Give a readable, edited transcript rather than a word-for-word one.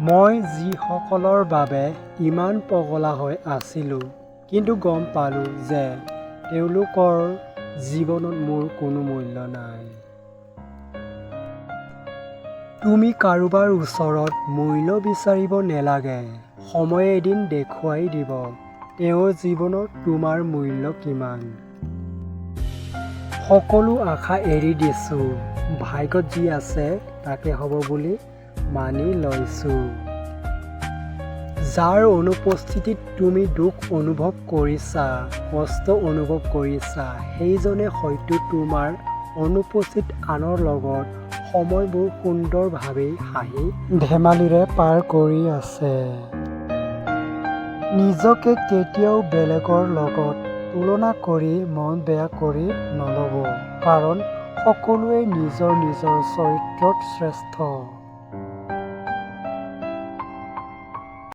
মই যিসকলৰ বাবে ইমান পগলা হৈ আছিলোঁ, কিন্তু গম পালোঁ যে তেওঁলোকৰ জীৱনত মোৰ কোনো মূল্য নাই। তুমি কাৰোবাৰ ওচৰত মূল্য বিচাৰিব নেলাগে। সময়ে এদিন দেখুৱাই দিব তেওঁৰ জীৱনত তোমাৰ মূল্য কিমান। সকলো আশা এৰি দিছোঁ, ভাগ্যত যি আছে তাকে হ'ব বুলি মানি লৈছোঁ। যাৰ অনুপস্থিতিত তুমি দুখ অনুভৱ কৰিছা, কষ্ট অনুভৱ কৰিছা, সেইজনে হয়তো তোমাৰ অনুপস্থিত আনৰ লগত সময়বোৰ সুন্দৰভাৱে হাঁহি ধেমালিৰে পাৰ কৰি আছে। নিজকে কেতিয়াও বেলেগৰ লগত তুলনা কৰি মন বেয়া কৰি নল'ব, কাৰণ সকলোৱে নিজৰ নিজৰ চৰিত্ৰত শ্ৰেষ্ঠ।